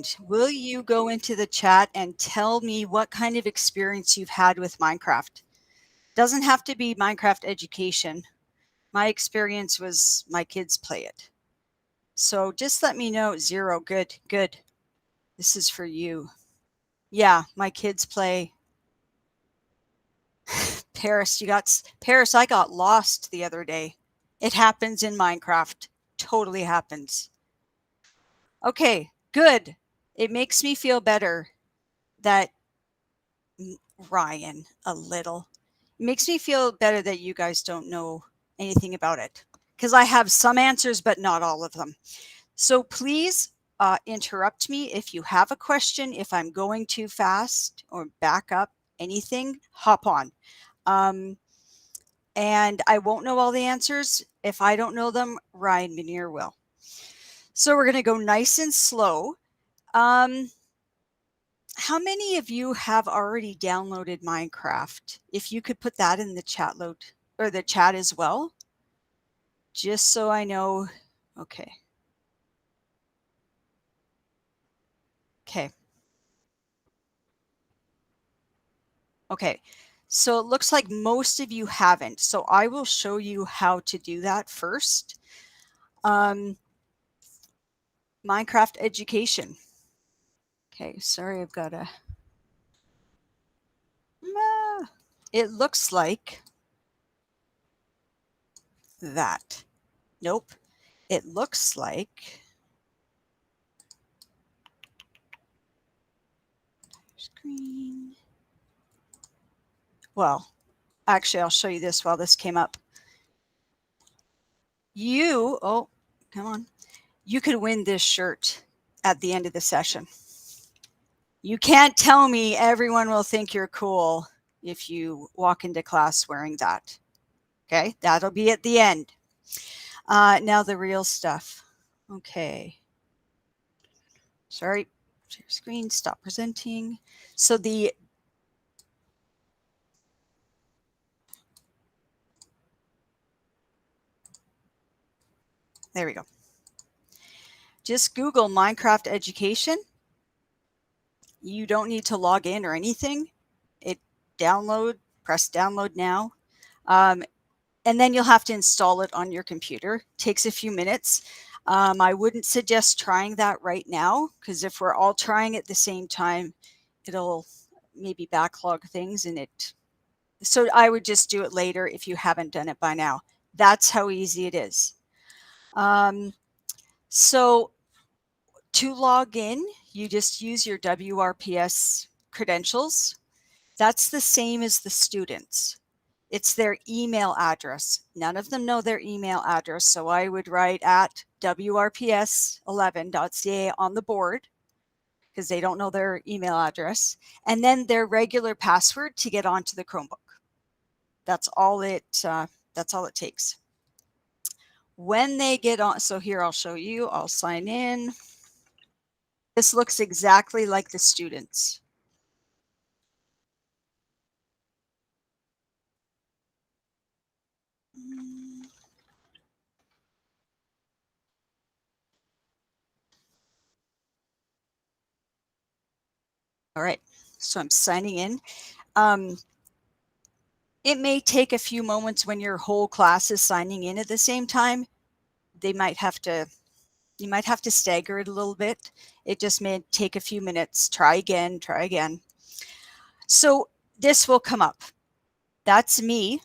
mind, will you go into the chat and tell me what kind of experience you've had with Minecraft? Doesn't have to be Minecraft education. My experience was my kids play it. So just let me know. 0. Good, good. This is for you. Yeah, my kids play. Paris, Paris, I got lost the other day. It happens in Minecraft. Totally happens. Okay, good. It makes me feel better that Ryan, a little. It makes me feel better that you guys don't know anything about it, because I have some answers, but not all of them. So please interrupt me if you have a question, if I'm going too fast or back up, anything, hop on. And I won't know all the answers. If I don't know them, Ryan Menier will. So we're going to go nice and slow. How many of you have already downloaded Minecraft? If you could put that in the chat load or the chat as well, just so I know. Okay. Okay. Okay. So it looks like most of you haven't. So I will show you how to do that first. Minecraft education. Okay. Sorry, I've got a. It looks like that. Nope. It looks like screen. Well, actually, I'll show you this while this came up. Oh, come on. You could win this shirt at the end of the session. You can't tell me everyone will think you're cool if you walk into class wearing that. Okay, that'll be at the end. Now the real stuff. Okay. Sorry, share screen, stop presenting. So there we go. Just Google Minecraft education. You don't need to log in or anything. Press download now. And then you'll have to install it on your computer. Takes a few minutes. I wouldn't suggest trying that right now, because if we're all trying at the same time, it'll maybe backlog things so I would just do it later if you haven't done it by now. That's how easy it is. So to log in, you just use your WRPS credentials. That's the same as the students. It's their email address. None of them know their email address. So I would write at wrps11.ca on the board, because they don't know their email address, and then their regular password to get onto the Chromebook. That's all it takes. When they get on, so here I'll show you, I'll sign in. This looks exactly like the students. All right, so I'm signing in. It may take a few moments when your whole class is signing in at the same time. You might have to stagger it a little bit. It just may take a few minutes. Try again. So this will come up. That's me.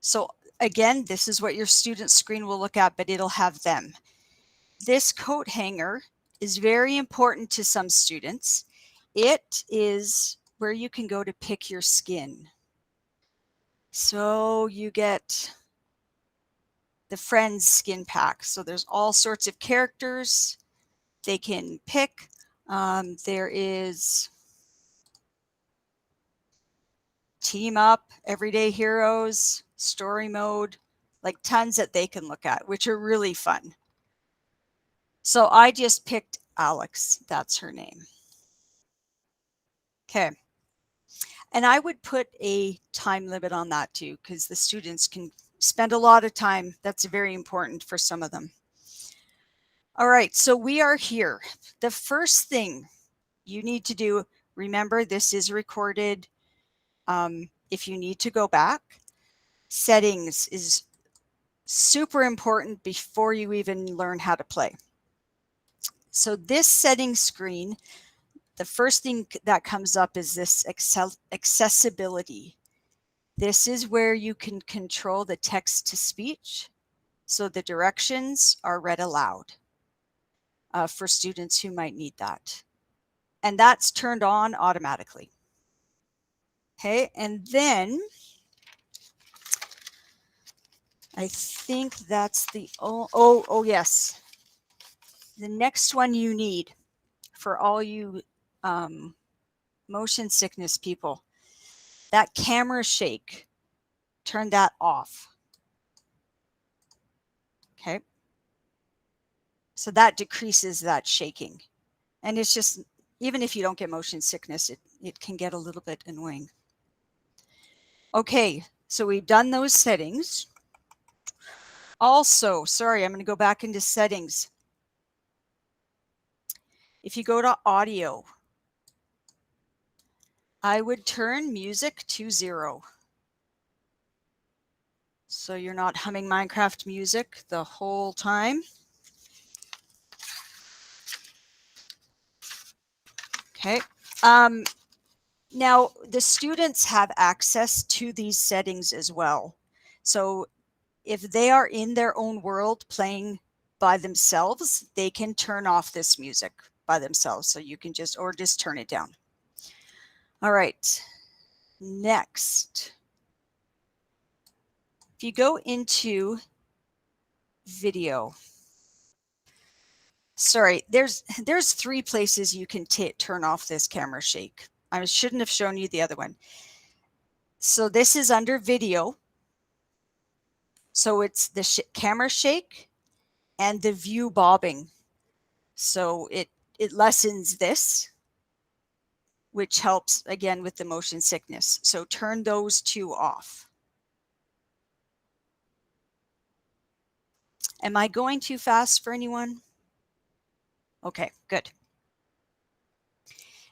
So again, this is what your student screen will look at, but it'll have them. This coat hanger is very important to some students. It is where you can go to pick your skin. So you get the Friends skin pack. So there's all sorts of characters they can pick. There is Team Up, Everyday Heroes, Story Mode, like tons that they can look at, which are really fun. So I just picked Alex. That's her name. Okay. And I would put a time limit on that too, because the students can spend a lot of time. That's very important for some of them. All right, so we are here. The first thing you need to do, remember this is recorded. If you need to go back, settings is super important before you even learn how to play. So this settings screen, the first thing that comes up is this accessibility. This is where you can control the text to speech. So the directions are read aloud for students who might need that. And that's turned on automatically. Okay, and then I think that's the, oh yes. The next one you need for all you motion sickness people, that camera shake, turn that off. Okay. So that decreases that shaking. And it's just, even if you don't get motion sickness, it can get a little bit annoying. Okay, so we've done those settings. Also, sorry, I'm going to go back into settings. If you go to audio, I would turn music to 0. So you're not humming Minecraft music the whole time. Okay. Now, the students have access to these settings as well. So if they are in their own world playing by themselves, they can turn off this music by themselves. So you can just turn it down. All right. Next. If you go into video, sorry, there's 3 places you can turn off this camera shake. I shouldn't have shown you the other one. So this is under video. So it's the camera shake and the view bobbing. So it lessens this, which helps again with the motion sickness. So turn those 2 off. Am I going too fast for anyone? Okay, good.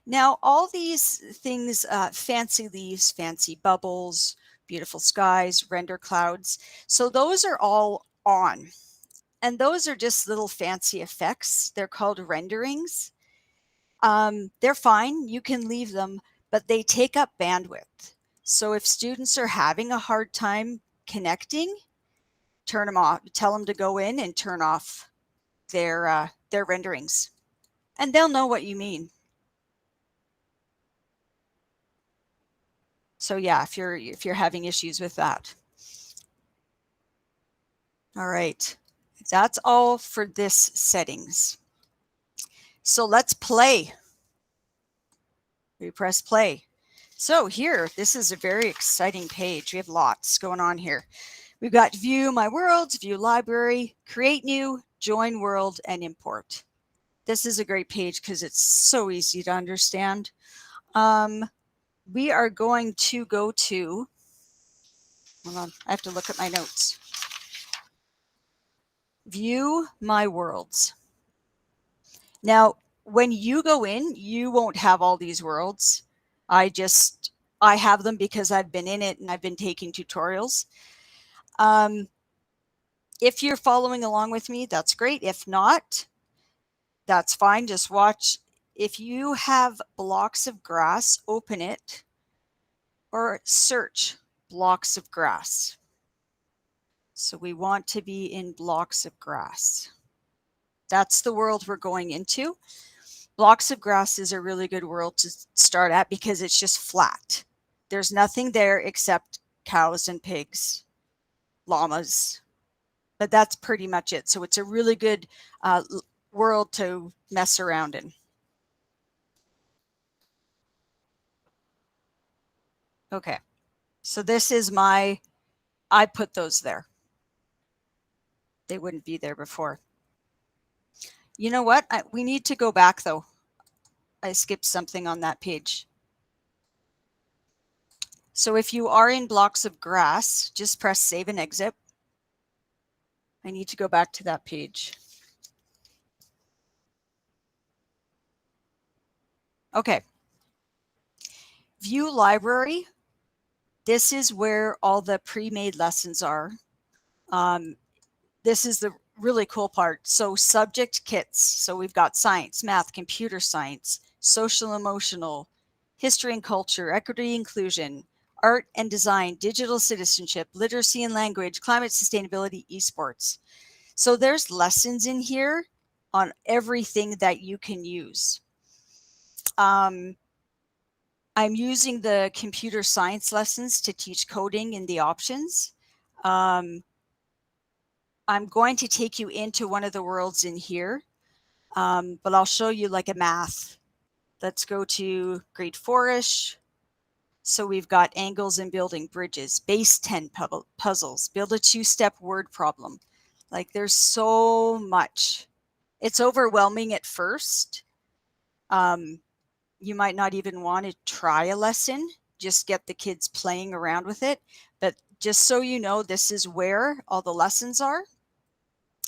Now, all these things, fancy leaves, fancy bubbles, beautiful skies, render clouds. So those are all on. And those are just little fancy effects. They're called renderings. They're fine. You can leave them, but they take up bandwidth. So if students are having a hard time connecting, turn them off. Tell them to go in and turn off their renderings. And they'll know what you mean. So yeah, if you're having issues with that. All right, that's all for this settings. So let's play. We press play. So here, this is a very exciting page. We have lots going on here. We've got view my worlds, view library, create new, join world, and import. This is a great page because it's so easy to understand. We are going to go to, hold on, I have to look at my notes. View my worlds. Now, when you go in, you won't have all these worlds. I have them because I've been in it and I've been taking tutorials. If you're following along with me, that's great. If not, that's fine. Just watch. If you have blocks of grass, open it or search blocks of grass. So we want to be in blocks of grass. That's the world we're going into. Blocks of grass is a really good world to start at because it's just flat. There's nothing there except cows and pigs, llamas, but that's pretty much it. So it's a really good world to mess around in. Okay, so this is I put those there. They wouldn't be there before. You know what? We need to go back though. I skipped something on that page. So if you are in blocks of grass, just press save and exit. I need to go back to that page. Okay. View library. This is where all the pre-made lessons are. This is the really cool part. So subject kits. So we've got science, math, computer science, social emotional, history and culture, equity inclusion, art and design, digital citizenship, literacy and language, climate sustainability, esports. So there's lessons in here on everything that you can use. I'm using the computer science lessons to teach coding in the options. I'm going to take you into one of the worlds in here, but I'll show you like a math. Let's go to grade 4-ish. So we've got angles and building bridges, base 10 puzzles, build a 2-step word problem. Like there's so much. It's overwhelming at first. You might not even want to try a lesson, just get the kids playing around with it. But just so you know, this is where all the lessons are.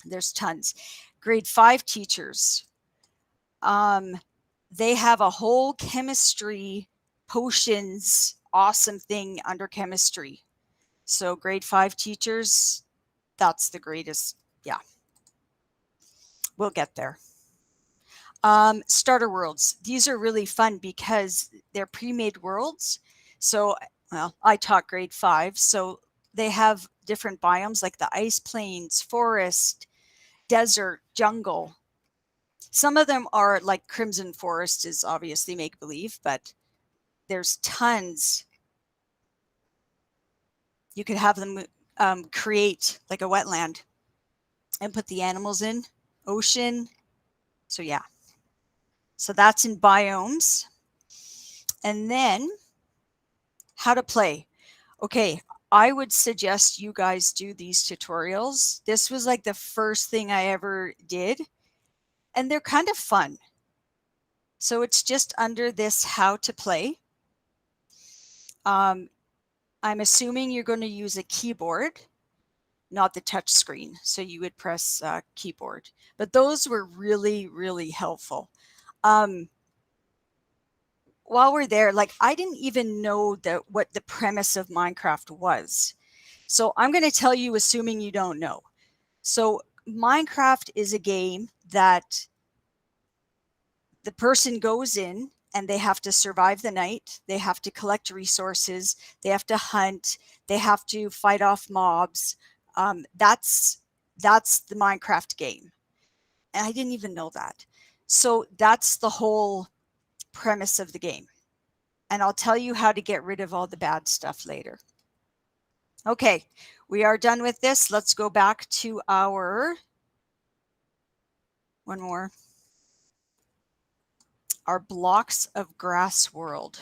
There's tons. Grade 5 teachers. They have a whole chemistry potions awesome thing under chemistry. So grade 5 teachers, that's the greatest. Yeah, we'll get there. Starter worlds. These are really fun because they're pre-made worlds. So, well, I taught grade 5, so they have different biomes like the ice plains, forest, desert, jungle. Some of them are like Crimson Forest is obviously make-believe, but there's tons. You could have them create like a wetland and put the animals in, ocean. So yeah. So that's in biomes. And then how to play. Okay, I would suggest you guys do these tutorials. This was like the first thing I ever did, and they're kind of fun. So it's just under this how to play. I'm assuming you're going to use a keyboard, not the touch screen. So you would press keyboard, but those were really, really helpful. While we're there, like I didn't even know what the premise of Minecraft was. So I'm going to tell you, assuming you don't know. So Minecraft is a game that the person goes in and they have to survive the night. They have to collect resources. They have to hunt. They have to fight off mobs. That's the Minecraft game. And I didn't even know that. So that's the whole premise of the game. And I'll tell you how to get rid of all the bad stuff later. Okay, we are done with this. Let's go back to our, one more, our blocks of grass world.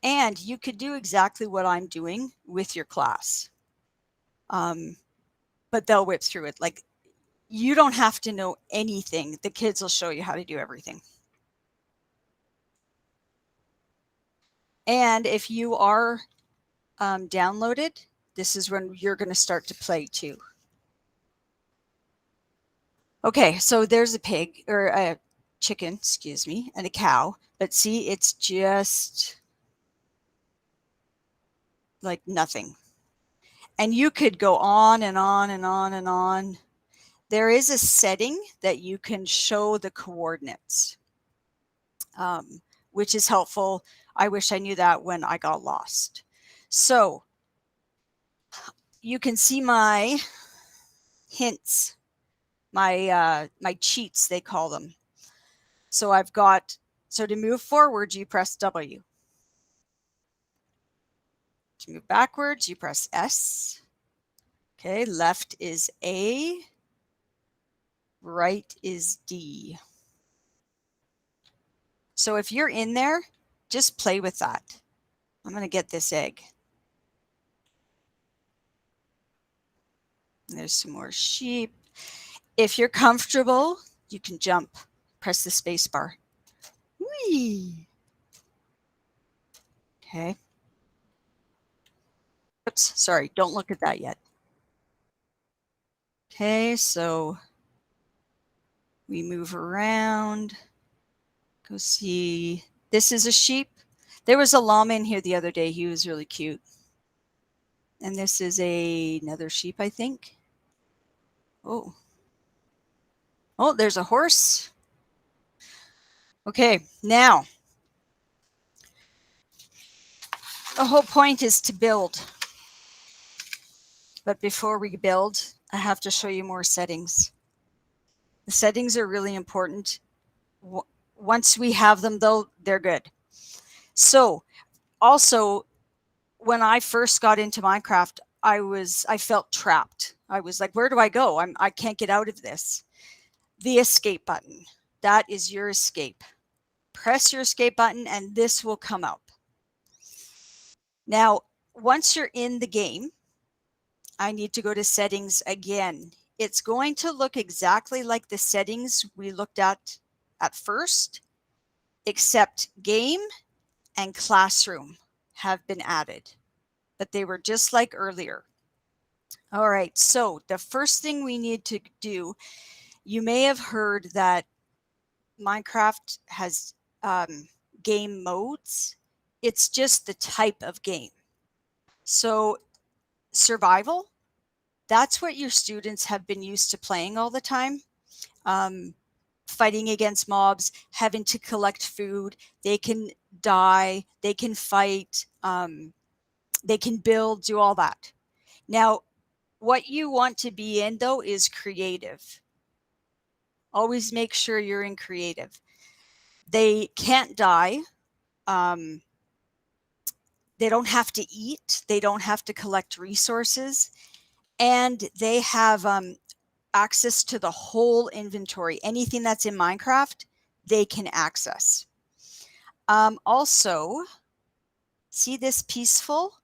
And you could do exactly what I'm doing with your class. But they'll whip through it. Like you don't have to know anything. The kids will show you how to do everything. And if you are downloaded, this is when you're going to start to play too. Okay, so there's a pig or a chicken, excuse me, and a cow. But see, it's just like nothing. And you could go on and on and on and on. There is a setting that you can show the coordinates, which is helpful. I wish I knew that when I got lost. So you can see my hints, my cheats, they call them. So I've got, so to move forward, you press W. To move backwards, you press S. Okay, left is A, right is D. So if you're in there, just play with that. I'm going to get this egg. There's some more sheep. If you're comfortable, you can jump. Press the space bar. Whee! Okay. Oops, sorry, don't look at that yet. Okay, so We move around. Go see. This is a sheep. There was a llama in here the other day. He was really cute. And this is another sheep, I think. Oh. Oh, there's a horse. Okay, now the whole point is to build. But before we build, I have to show you more settings. The settings are really important. Once we have them, though, they're good. So also, when I first got into Minecraft, I felt trapped. I was like, where do I go? I can't get out of this. The escape button. That is your escape. Press your escape button and this will come up. Now, once you're in the game, I need to go to settings again. It's going to look exactly like the settings we looked at first, except game and classroom have been added, but they were just like earlier. All right, so the first thing we need to do, you may have heard that Minecraft has game modes. It's just the type of game. So survival, that's what your students have been used to playing all the time. Fighting against mobs, having to collect food, they can die, they can fight, they can build, do all that. Now, what you want to be in, though, is creative. Always make sure you're in creative. They can't die. They don't have to eat. They don't have to collect resources. And they have access to the whole inventory. Anything that's in Minecraft, they can access. Also, see this peaceful?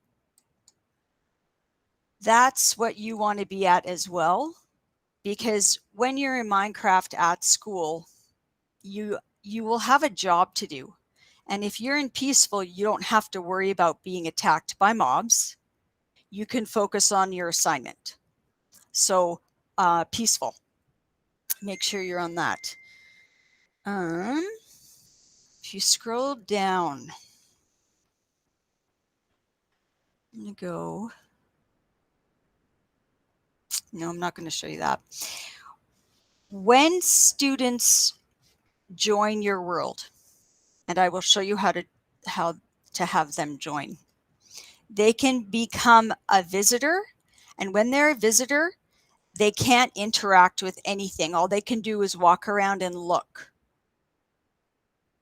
That's what you want to be at as well. Because when you're in Minecraft at school, you will have a job to do. And if you're in peaceful, you don't have to worry about being attacked by mobs. You can focus on your assignment. So peaceful. Make sure you're on that. If you scroll down, I'm going to go. No, I'm not going to show you that. When students join your world, and I will show you how to have them join, they can become a visitor. And when they're a visitor, they can't interact with anything. All they can do is walk around and look.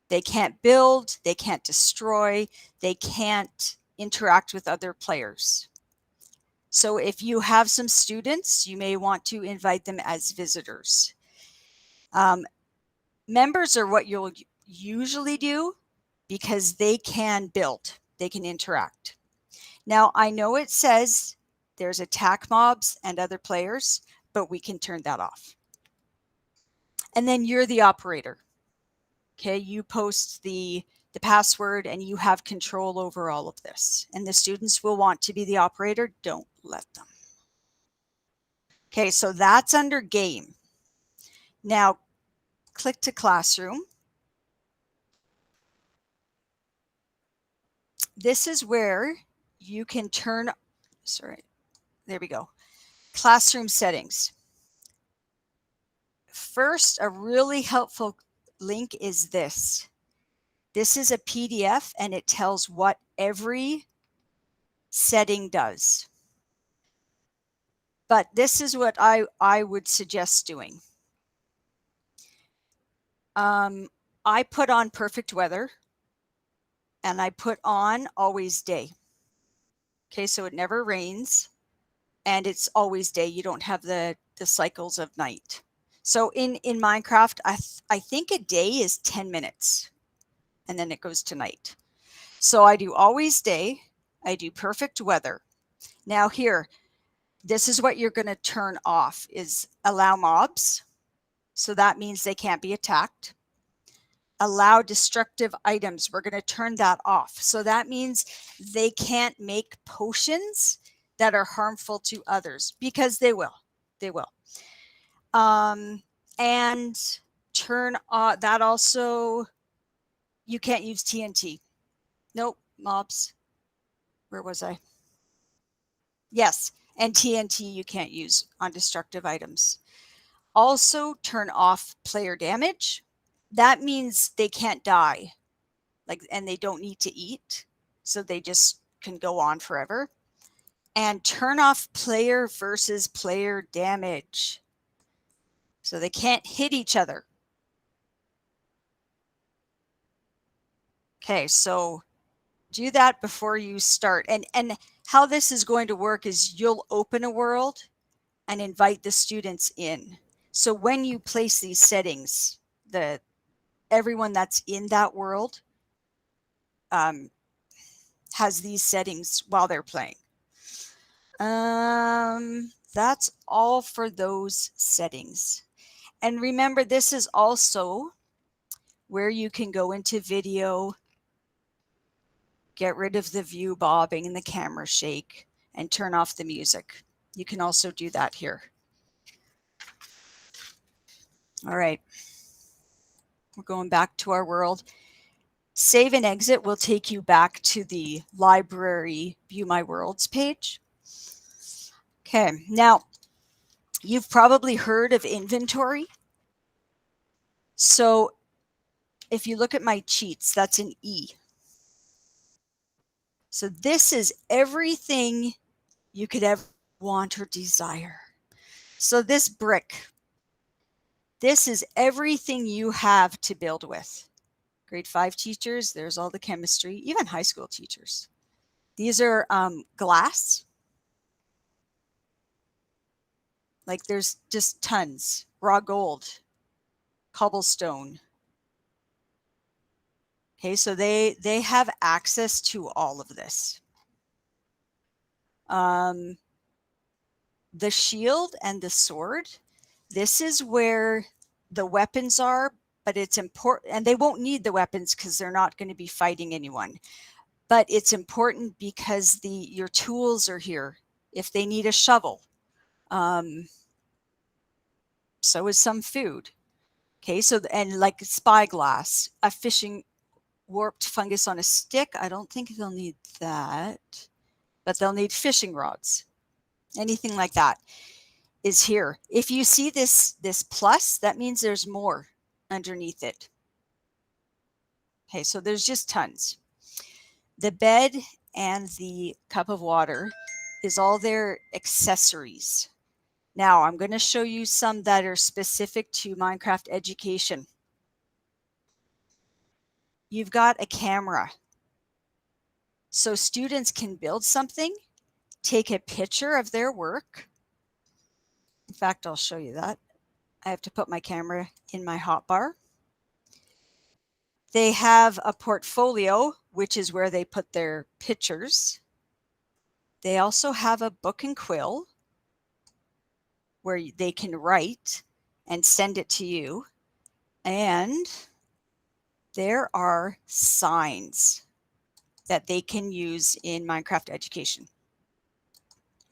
They can't build, they can't destroy, they can't interact with other players. So if you have some students, you may want to invite them as visitors. Members are what you'll usually do because they can build, they can interact. Now, I know it says there's attack mobs and other players, but we can turn that off. And then you're the operator. Okay, you post the password and you have control over all of this. And the students will want to be the operator. Don't let them. Okay, so that's under game. Now, click to classroom. This is where you can turn, sorry, there we go. Classroom settings. First, a really helpful link is this. This is a PDF and it tells what every setting does. But this is what I would suggest doing. I put on perfect weather and I put on always day. Okay, so it never rains and it's always day. You don't have the cycles of night. So in Minecraft, I think a day is 10 minutes and then it goes to night. So I do always day, I do perfect weather. Now here, this is what you're going to turn off is allow mobs. So that means they can't be attacked. Allow destructive items. We're going to turn that off. So that means they can't make potions that are harmful to others because they will. They will. And turn on that also. You can't use TNT. Nope, mobs. Where was I? Yes, and TNT you can't use on destructive items. Also turn off player damage. That means they can't die, like, and they don't need to eat, so they just can go on forever. And turn off player versus player damage, so they can't hit each other. Okay, so do that before you start. And how this is going to work is you'll open a world and invite the students in. So when you place these settings, everyone that's in that world has these settings while they're playing. That's all for those settings. And remember, this is also where you can go into video, get rid of the view bobbing and the camera shake, and turn off the music. You can also do that here. All right. We're going back to our world. Save and exit will take you back to the library View My Worlds page. Okay, now you've probably heard of inventory. So if you look at my cheats, that's an E. So this is everything you could ever want or desire. So this brick, this is everything you have to build with. Grade 5 teachers, there's all the chemistry, even high school teachers. These are glass. Like there's just tons. Raw gold, cobblestone. Okay, so they have access to all of this. The shield and the sword, this is where the weapons are, but it's important, and they won't need the weapons because they're not going to be fighting anyone. But it's important because your tools are here. If they need a shovel, so is some food. Okay, so, and like spyglass, a fishing warped fungus on a stick. I don't think they'll need that, but they'll need fishing rods. Anything like that is here. If you see this plus, that means there's more underneath it. Okay, so there's just tons. The bed and the cup of water is all their accessories. Now I'm going to show you some that are specific to Minecraft education. You've got a camera. So students can build something, take a picture of their work. In fact, I'll show you that. I have to put my camera in my hotbar. They have a portfolio, which is where they put their pictures. They also have a book and quill where they can write and send it to you. And there are signs that they can use in Minecraft education.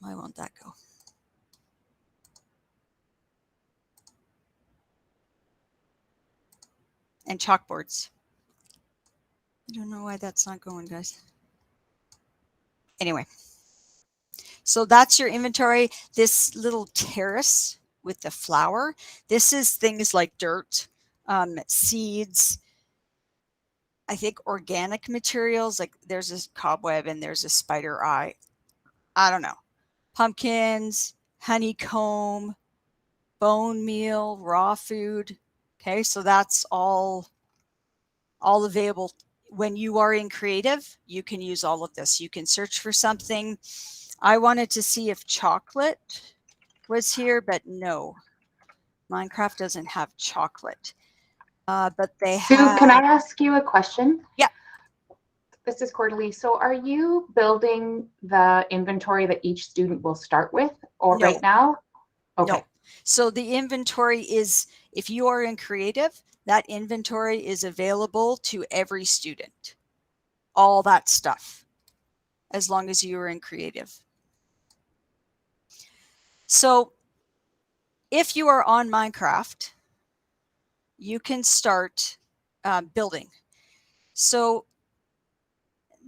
Why won't that go? And chalkboards. I don't know why that's not going, guys. Anyway, so that's your inventory. This little terrace with the flower, this is things like dirt, seeds, I think organic materials, like there's a cobweb and there's a spider eye. I don't know. Pumpkins, honeycomb, bone meal, raw food. Okay, so that's all available. When you are in creative, you can use all of this. You can search for something. I wanted to see if chocolate was here, but no. Minecraft doesn't have chocolate. But they Sue, have... can I ask you a question? Yeah. This is Cordelie. So are you building the inventory that each student will start with, or No. right now? Okay. No. So the inventory is, if you are in creative, that inventory is available to every student. All that stuff, as long as you are in creative. So if you are on Minecraft, you can start building. So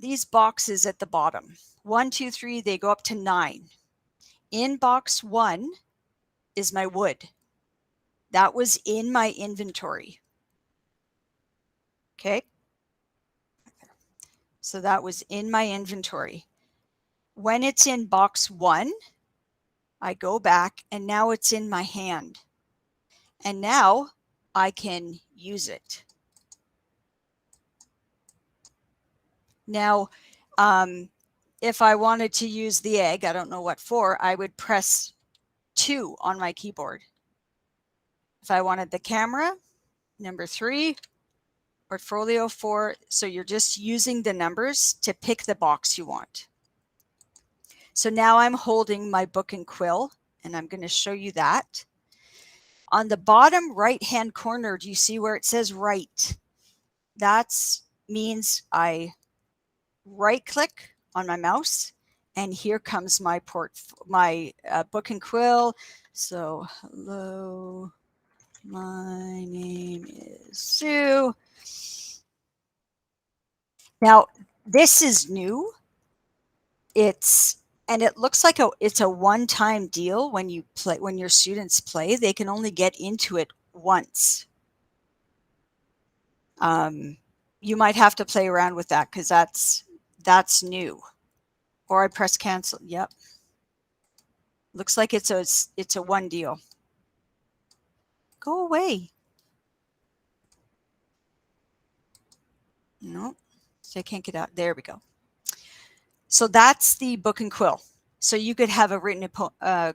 these boxes at the bottom, 1, 2, 3, they go up to 9. In box 1 is my wood. That was in my inventory. Okay. So that was in my inventory. When it's in box 1, I go back and now it's in my hand. And now I can use it. Now, if I wanted to use the egg, I don't know what for, I would press 2 on my keyboard. If I wanted the camera, number 3, portfolio 4. So you're just using the numbers to pick the box you want. So now I'm holding my book and quill, and I'm going to show you that. On the bottom right-hand corner, do you see where it says write? That means I right-click on my mouse, and here comes my book and quill. So, hello, my name is Sue. Now, this is new. And it looks like it's a one-time deal when your students play. They can only get into it once. You might have to play around with that because that's new. Or I press cancel. Yep. Looks like it's a one deal. Go away. No, so I can't get out. There we go. So that's the book and quill. So you could have a written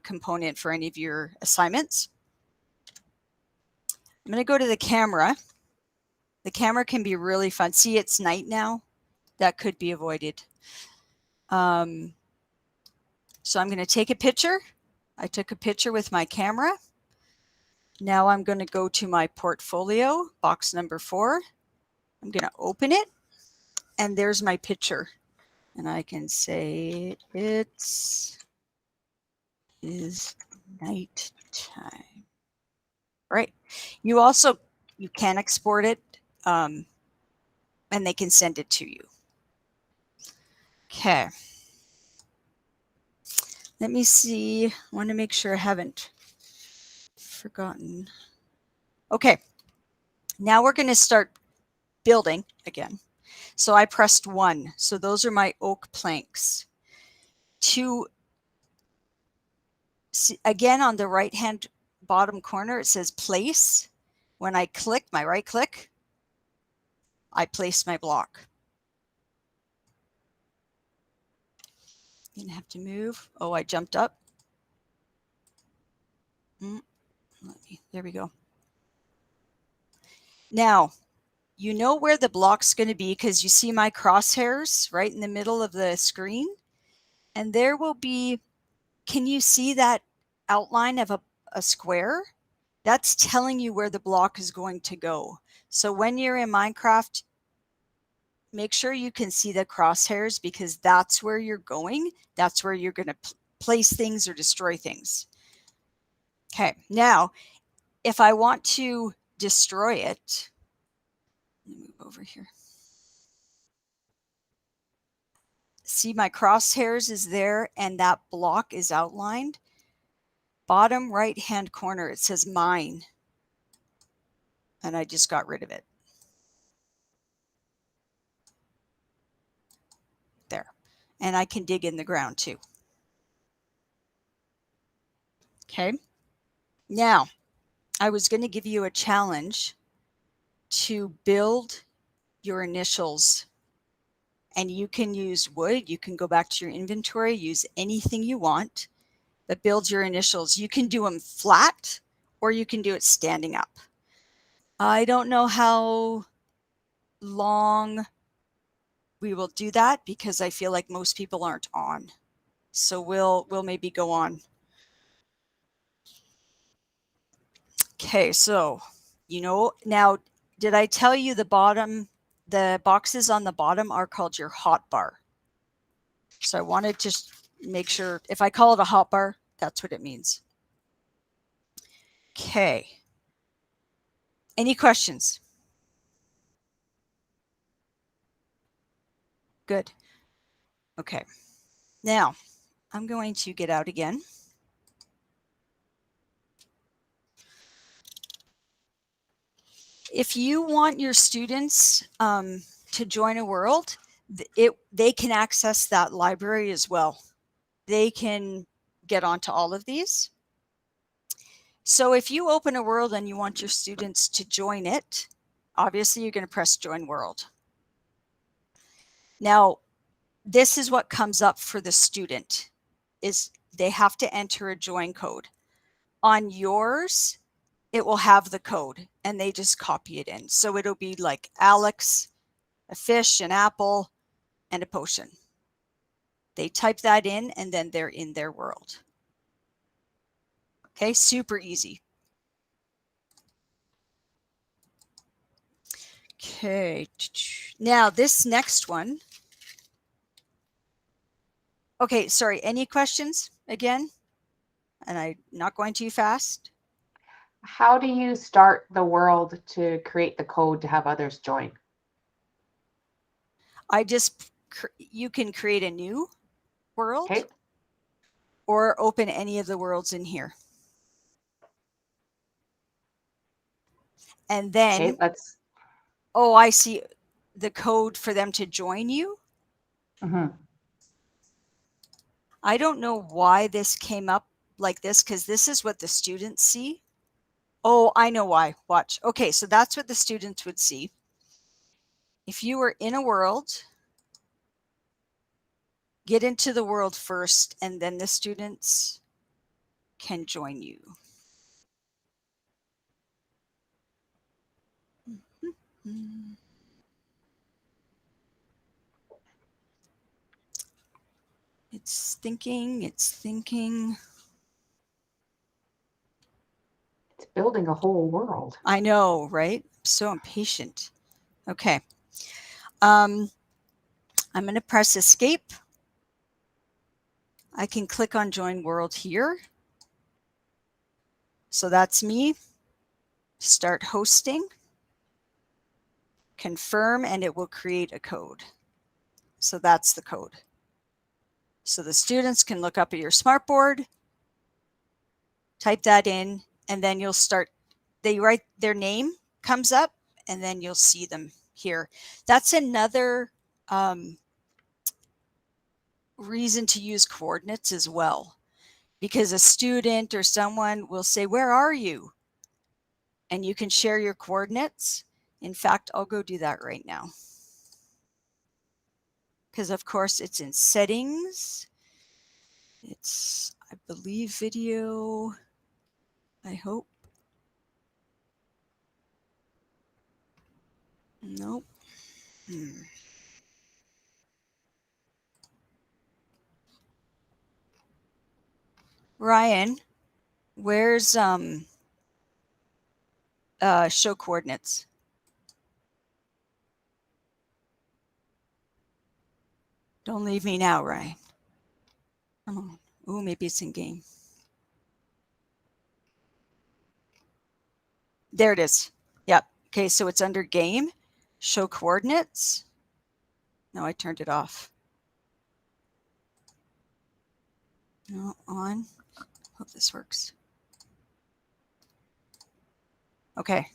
component for any of your assignments. I'm going to go to the camera. The camera can be really fun. See, it's night now. That could be avoided. So I'm going to take a picture. I took a picture with my camera. Now I'm going to go to my portfolio, box number 4. I'm going to open it, and there's my picture. And I can say it is nighttime. Right. You can export it, and they can send it to you. Okay. Let me see. I want to make sure I haven't forgotten. Okay. Now we're going to start building again. So I pressed 1. So those are my oak planks. Again, on the right-hand bottom corner, it says place. When I click, my right click, I place my block. Didn't have to move. Oh, I jumped up. There we go. Now, you know where the block's going to be because you see my crosshairs right in the middle of the screen. And there will be, can you see that outline of a square? That's telling you where the block is going to go. So when you're in Minecraft, make sure you can see the crosshairs because that's where you're going. That's where you're going to place things or destroy things. Okay, now, if I want to destroy it, let me move over here. See, my crosshairs is there and that block is outlined. Bottom right-hand corner, it says mine. And I just got rid of it. There. And I can dig in the ground too. Okay. Now, I was going to give you a challenge to build your initials. And you can use wood. You can go back to your inventory, use anything you want that builds your initials. You can do them flat or you can do it standing up. I don't know how long we will do that because I feel like most people aren't on. So we'll maybe go on. Okay, so, now, did I tell you the boxes on the bottom are called your hotbar? So I wanted to make sure, if I call it a hotbar, that's what it means. Okay. Any questions? Good. Okay. Now, I'm going to get out again. If you want your students to join a world, they can access that library as well. They can get onto all of these. So if you open a world and you want your students to join it, obviously you're going to press join world. Now, this is what comes up for the student, is they have to enter a join code. On yours, it will have the code and they just copy it in. So it'll be like Alex, a fish, an apple, and a potion. They type that in and then they're in their world. Okay, super easy. Okay, now this next one. Okay, sorry, any questions again? And I'm not going too fast. How do you start the world to create the code to have others join? You can create a new world. Okay. Or open any of the worlds in here. And then, Okay, let's. Oh, I see the code for them to join you. I don't know why this came up like this, because this is what the students see. Oh, I know why. Watch. Okay, so that's what the students would see. If you were in a world, get into the world first, and then the students can join you. It's thinking, it's thinking. It's building a whole world. I know, right? So impatient. Okay. I'm going to press escape. I can click on join world here. So that's me. Start hosting. Confirm, and it will create a code. So that's the code. So the students can look up at your smartboard, type that in, and then you'll start, they write their name, comes up, and then you'll see them here. That's another reason to use coordinates as well, because a student or someone will say, where are you? And you can share your coordinates. In fact, I'll go do that right now. Because of course it's in settings. It's, I believe, video, I hope. Nope. Ryan, where's show coordinates? Don't leave me now, Ryan. Come on. Oh, maybe it's in game. There it is. Yep. Okay, so it's under game, show coordinates. No, I turned it off. No, on. Hope this works. Okay.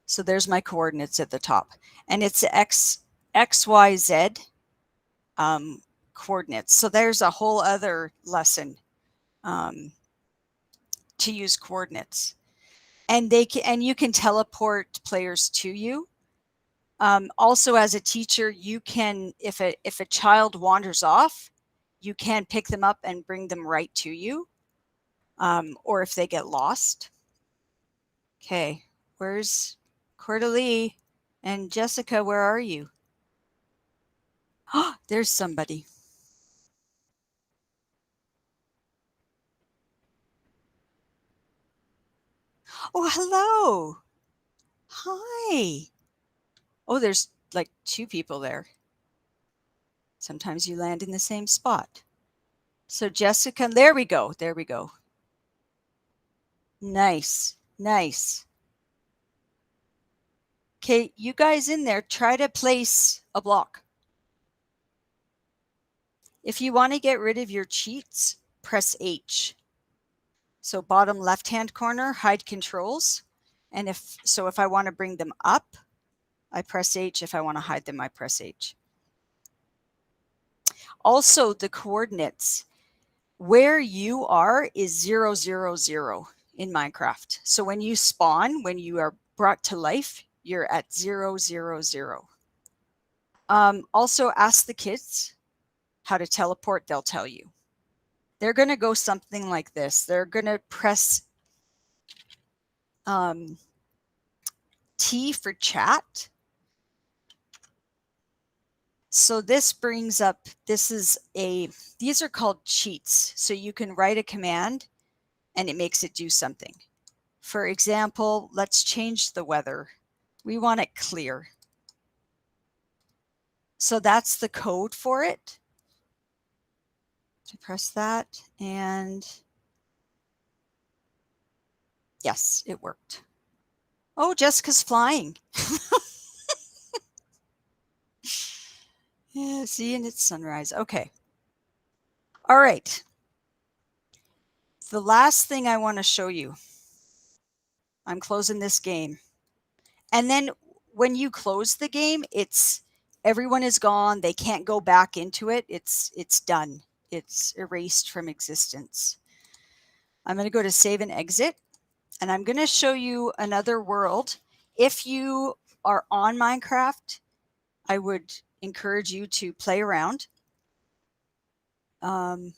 So there's my coordinates at the top, and it's X, Y, Z coordinates. So there's a whole other lesson to use coordinates, and you can teleport players to you. Also, as a teacher, you can, if a child wanders off, you can pick them up and bring them right to you, or if they get lost. Okay, where's Cordelie and Jessica? Where are you? Oh, there's somebody. Oh, hello. Hi. Oh, there's like 2 people there. Sometimes you land in the same spot. So Jessica, there we go. There we go. Nice. Nice. Okay, you guys in there, try to place a block. If you want to get rid of your cheats, press H. So bottom left-hand corner, hide controls. And if I want to bring them up, I press H. If I want to hide them, I press H. Also, the coordinates. Where you are is 0, 0, 0 in Minecraft. So when you spawn, when you are brought to life, you're at 0, 0, 0. Also, ask the kids how to teleport. They'll tell you. They're going to go something like this. They're going to press T for chat. So this brings up, these are called cheats. So you can write a command and it makes it do something. For example, let's change the weather. We want it clear. So that's the code for it. So press that and yes, it worked. Oh, Jessica's flying. Yeah, see, and it's sunrise. Okay. All right. The last thing I want to show you, I'm closing this game. And then when you close the game, everyone is gone. They can't go back into it. It's done. It's erased from existence. I'm going to go to save and exit, and I'm going to show you another world. If you are on Minecraft, I would encourage you to play around. And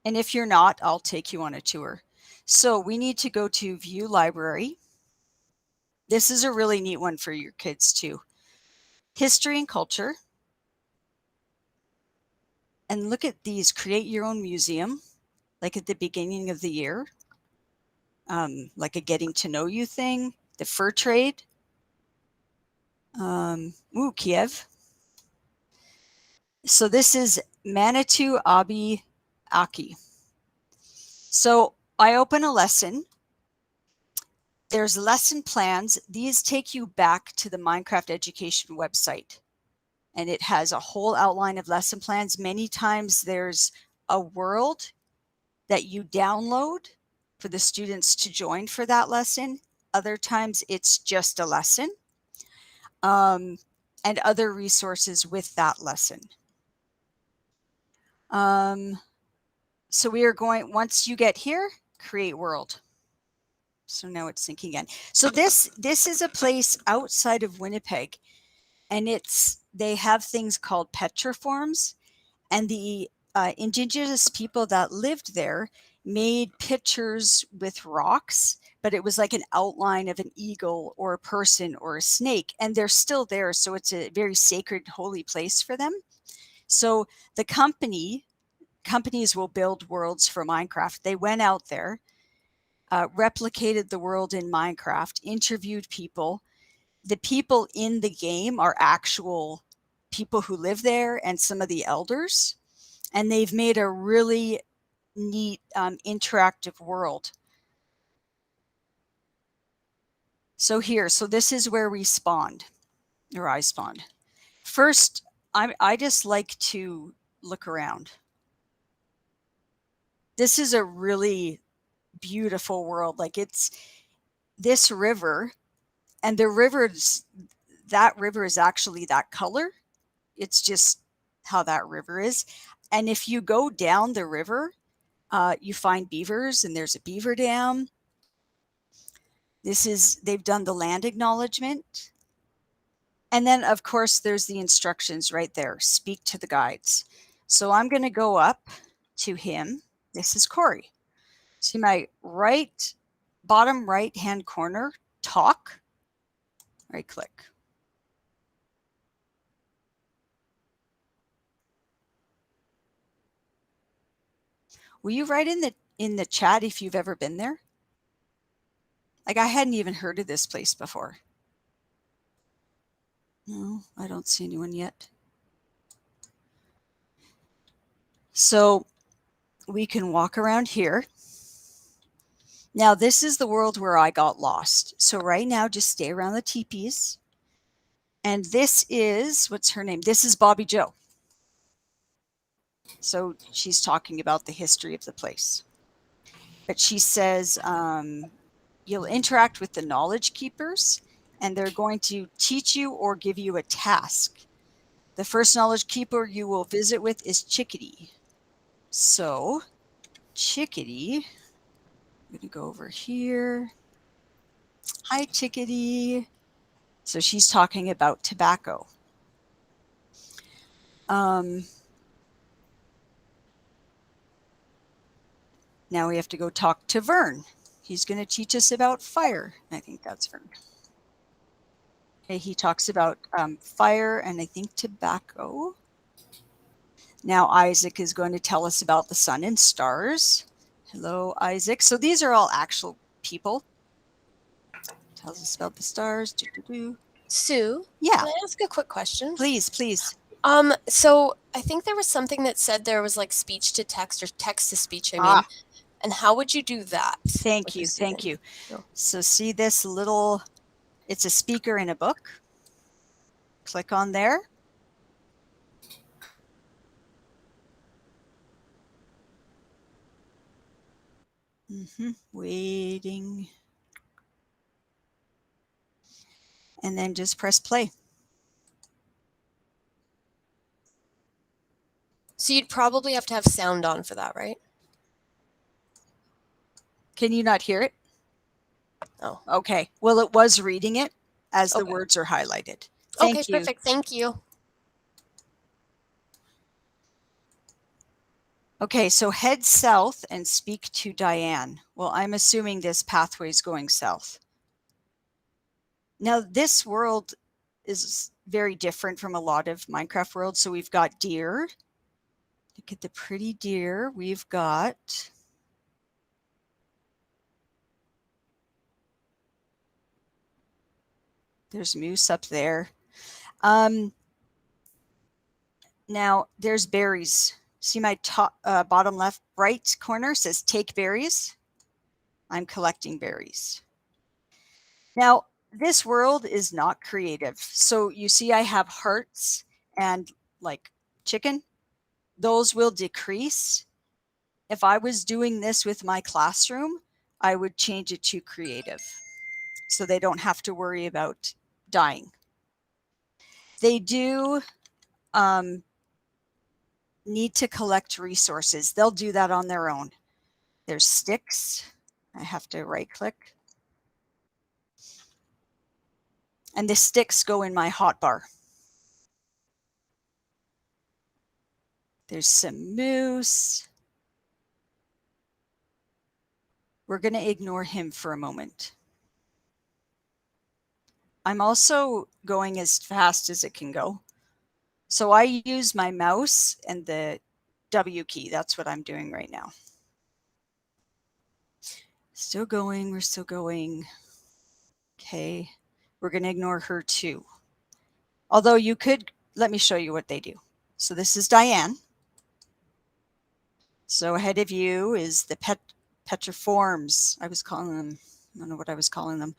if you're not, I'll take you on a tour. So we need to go to View Library. This is a really neat one for your kids too. History and Culture. And look at these, create your own museum, like at the beginning of the year, like a getting to know you thing, the fur trade, Kiev. So this is Manitou Abi Aki. So I open a lesson. There's lesson plans. These take you back to the Minecraft Education website. And it has a whole outline of lesson plans. Many times there's a world that you download for the students to join for that lesson. Other times it's just a lesson, and other resources with that lesson. So we are going, once you get here, create world. So now it's syncing again. So this is a place outside of Winnipeg, and they have things called petroforms, and the Indigenous people that lived there made pictures with rocks, but it was like an outline of an eagle or a person or a snake, and they're still there. So it's a very sacred, holy place for them. So the companies will build worlds for Minecraft. They went out there, replicated the world in Minecraft, interviewed people. The people in the game are actual people who live there and some of the elders. And they've made a really neat interactive world. So this is where we spawned, or I spawned. First, I just like to look around. This is a really beautiful world. Like it's this river, and that river is actually that color. It's just how that river is. And if you go down the river, you find beavers, and there's a beaver dam. They've done the land acknowledgement. And then of course there's the instructions right there. Speak to the guides. So I'm going to go up to him. This is Corey. See my bottom right hand corner, talk, right click. Will you write in the chat if you've ever been there? Like I hadn't even heard of this place before. No, I don't see anyone yet. So we can walk around here. Now, this is the world where I got lost. So right now, just stay around the teepees. And this is, what's her name? This is Bobby Joe. So she's talking about the history of the place. But she says, you'll interact with the knowledge keepers, and they're going to teach you or give you a task. The first knowledge keeper you will visit with is Chickadee. So, Chickadee, I'm going to go over here. Hi, Chickadee. So she's talking about tobacco. Now we have to go talk to Vern. He's going to teach us about fire. I think that's Vern. Okay, he talks about fire and I think tobacco. Now Isaac is going to tell us about the sun and stars. Hello, Isaac. So these are all actual people. Tells us about the stars. Doo-doo-doo. Sue, Yeah, can I ask a quick question? please, please. So I think there was something that said there was like speech to text or text to speech, I mean. Ah. And how would you do that? Thank with a you. Thank student? you. No. So see this little, it's a speaker in a book. Click on there. Waiting. And then just press play. So you'd probably have to have sound on for that, right? Can you not hear it? Oh. Okay. Well, it was reading it as the Okay. words are highlighted. Thank Okay, you. perfect. Thank you. Okay, so head south and speak to Diane. Well, I'm assuming this pathway is going south. Now, this world is very different from a lot of Minecraft worlds. So we've got deer. Look at the pretty deer. We've got there's moose up there. Now there's berries. See my top bottom left right corner says take berries. I'm collecting berries. Now this world is not creative. So you see I have hearts and like chicken. Those will decrease. If I was doing this with my classroom, I would change it to creative so they don't have to worry about dying. They do need to collect resources. They'll do that on their own. There's sticks. I have to right click. And the sticks go in my hotbar. There's some moose. We're going to ignore him for a moment. I'm also going as fast as it can go. So I use my mouse and the W key. That's what I'm doing right now. Still going. We're still going. Okay. We're going to ignore her too. Although you could, let me show you what they do. So this is Diane. So ahead of you is the petriforms. I was calling them, I don't know what I was calling them.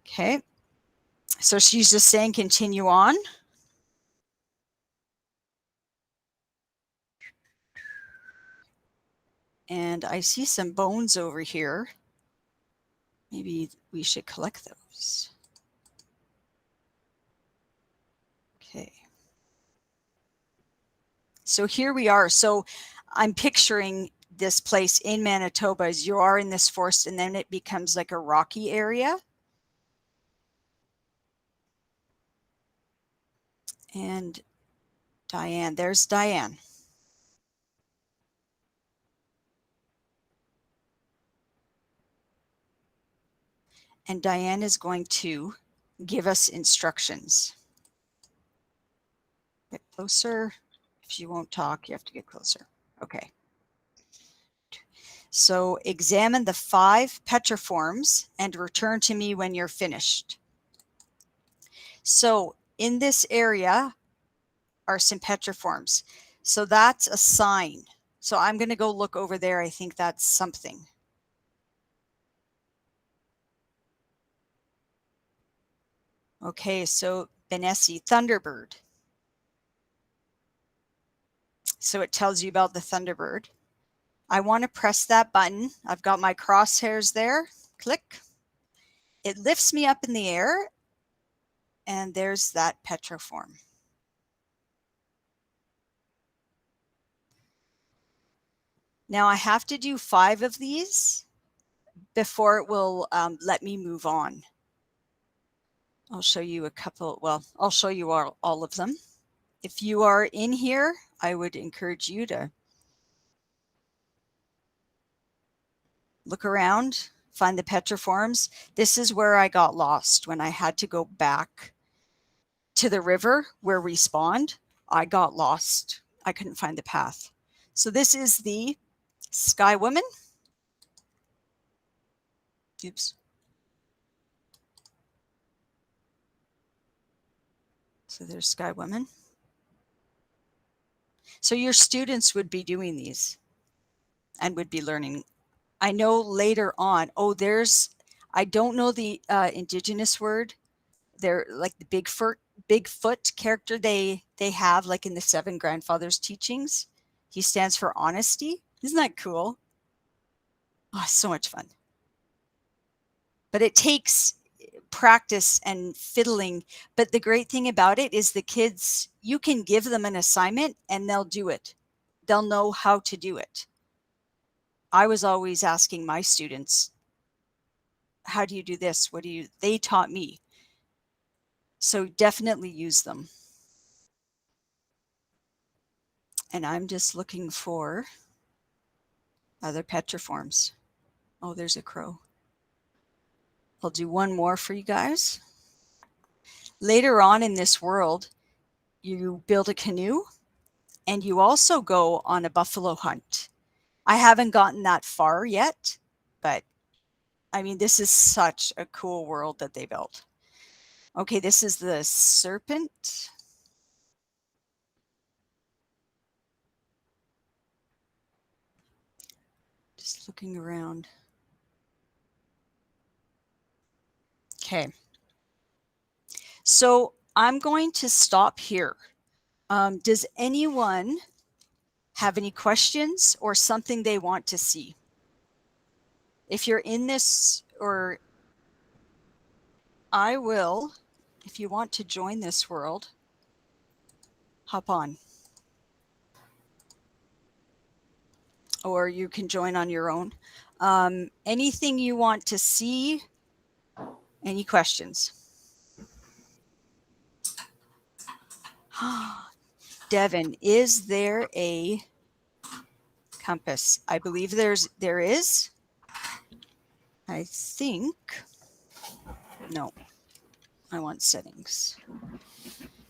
Okay. So she's just saying continue on. And I see some bones over here. Maybe we should collect those. Okay. So here we are. So I'm picturing this place in Manitoba as you are in this forest and then it becomes like a rocky area. And Diane, there's Diane. And Diane is going to give us instructions. Get closer. If you won't talk, you have to get closer. Okay. So examine the 5 petriforms and return to me when you're finished. So in this area are some petriforms. So that's a sign. So I'm going to go look over there. I think that's something. Okay, so Benesi, Thunderbird. So it tells you about the Thunderbird. I want to press that button. I've got my crosshairs there. Click. It lifts me up in the air, and there's that petroform. Now I have to do 5 of these before it will let me move on. I'll show you a couple. Well, I'll show you all of them. If you are in here, I would encourage you to look around, find the petroforms. This is where I got lost when I had to go back to the river where we spawned. I got lost. I couldn't find the path. So this is the Sky Woman. Oops. So there's Sky Woman. So your students would be doing these and would be learning. I know later on, I don't know the indigenous word. They're like the Bigfoot character they have, like in the 7 Grandfathers teachings. He stands for honesty. Isn't that cool? Oh, so much fun. But it takes practice and fiddling. But the great thing about it is the kids, you can give them an assignment and they'll do it. They'll know how to do it. I was always asking my students, how do you do this? They taught me. So definitely use them. And I'm just looking for other petroforms. Oh, there's a crow. I'll do one more for you guys. Later on in this world, you build a canoe and you also go on a buffalo hunt. I haven't gotten that far yet, but I mean, this is such a cool world that they built. Okay, this is the serpent. Just looking around. Okay. So I'm going to stop here. Does anyone have any questions or something they want to see? If you're in this, or I will, if you want to join this world, hop on. Or you can join on your own. Anything you want to see? Any questions? Devin, is there a compass? I believe there is. I think. No, I want settings.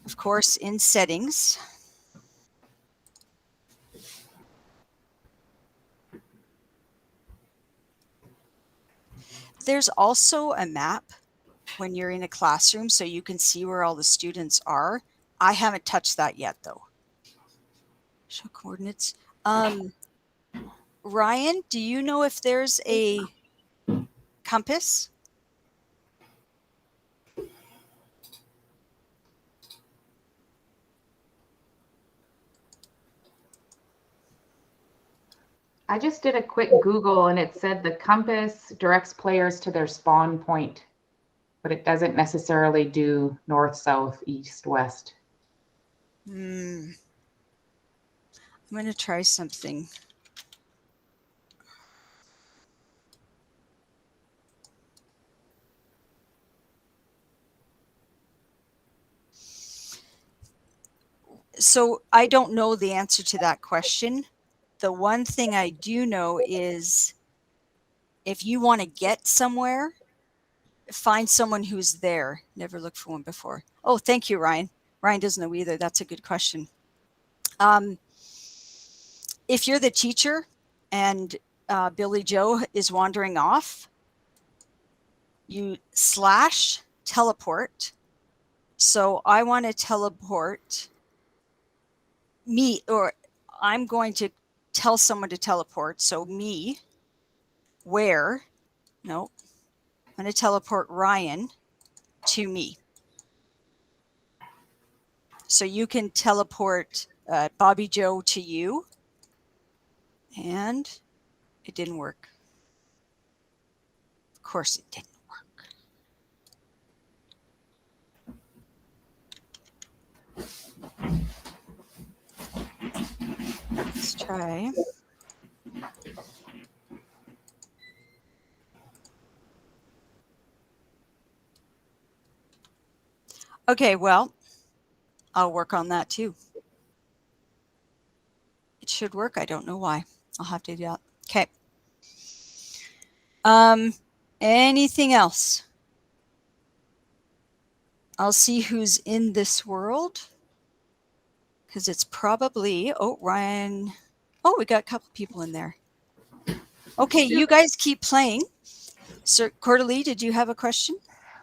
Of course, in settings. There's also a map when you're in a classroom so you can see where all the students are. I haven't touched that yet though. Show coordinates. Ryan, do you know if there's a compass? I just did a quick Google and it said the compass directs players to their spawn point, but it doesn't necessarily do north, south, east, west. I'm going to try something. So I don't know the answer to that question. The one thing I do know is if you want to get somewhere, find someone who's there. Never looked for one before. Oh, thank you, Ryan. Ryan doesn't know either. That's a good question. If you're the teacher and Billy Joe is wandering off, you / teleport. So I want to teleport me, or I'm going to tell someone to teleport. So me, where? No, I'm going to teleport Ryan to me. So you can teleport Bobby Joe to you. And it didn't work. Of course it didn't work. Let's try. Okay, well, I'll work on that too. It should work. I don't know why. I'll have to do that. Okay. Anything else? I'll see who's in this world. Because it's probably, oh, Ryan. Oh, we got a couple people in there. Okay, you guys keep playing. Sir Cordelie, did you have a question?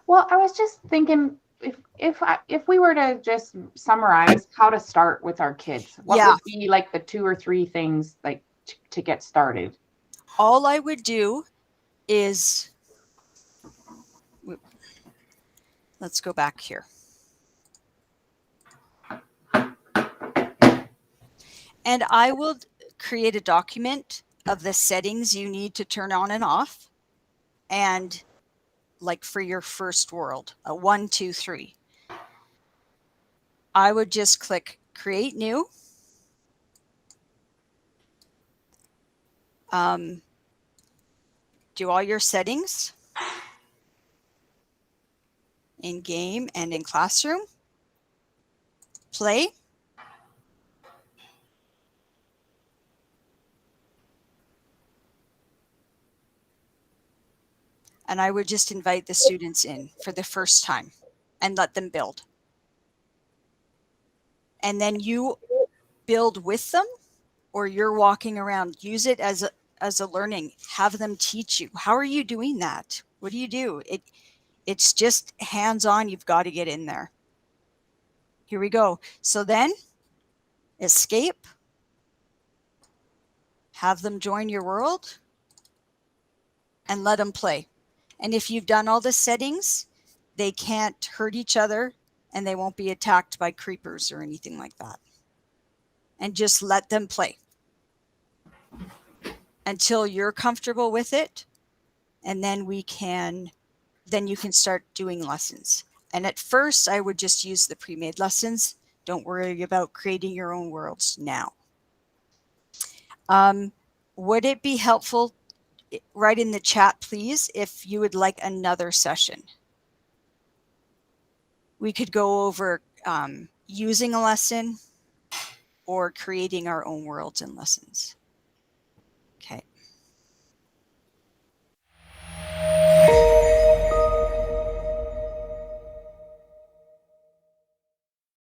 Well, I was just thinking if we were to just summarize how to start with our kids, what would be like the 2 or 3 things like to get started? All I would do is, let's go back here. And I will create a document of the settings you need to turn on and off. And like for your first world, a 1, 2, 3. I would just click create new. Do all your settings in game and in classroom. Play. And I would just invite the students in for the first time and let them build. And then you build with them, or you're walking around. Use it as a learning. Have them teach you. How are you doing that? What do you do? It's just hands-on. You've got to get in there. Here we go. So then escape. Have them join your world and let them play. And if you've done all the settings, they can't hurt each other and they won't be attacked by creepers or anything like that. And just let them play until you're comfortable with it. And then you can start doing lessons. And at first I would just use the pre-made lessons. Don't worry about creating your own worlds now. Would it be helpful, write in the chat, please, if you would like another session? We could go over using a lesson or creating our own worlds and lessons.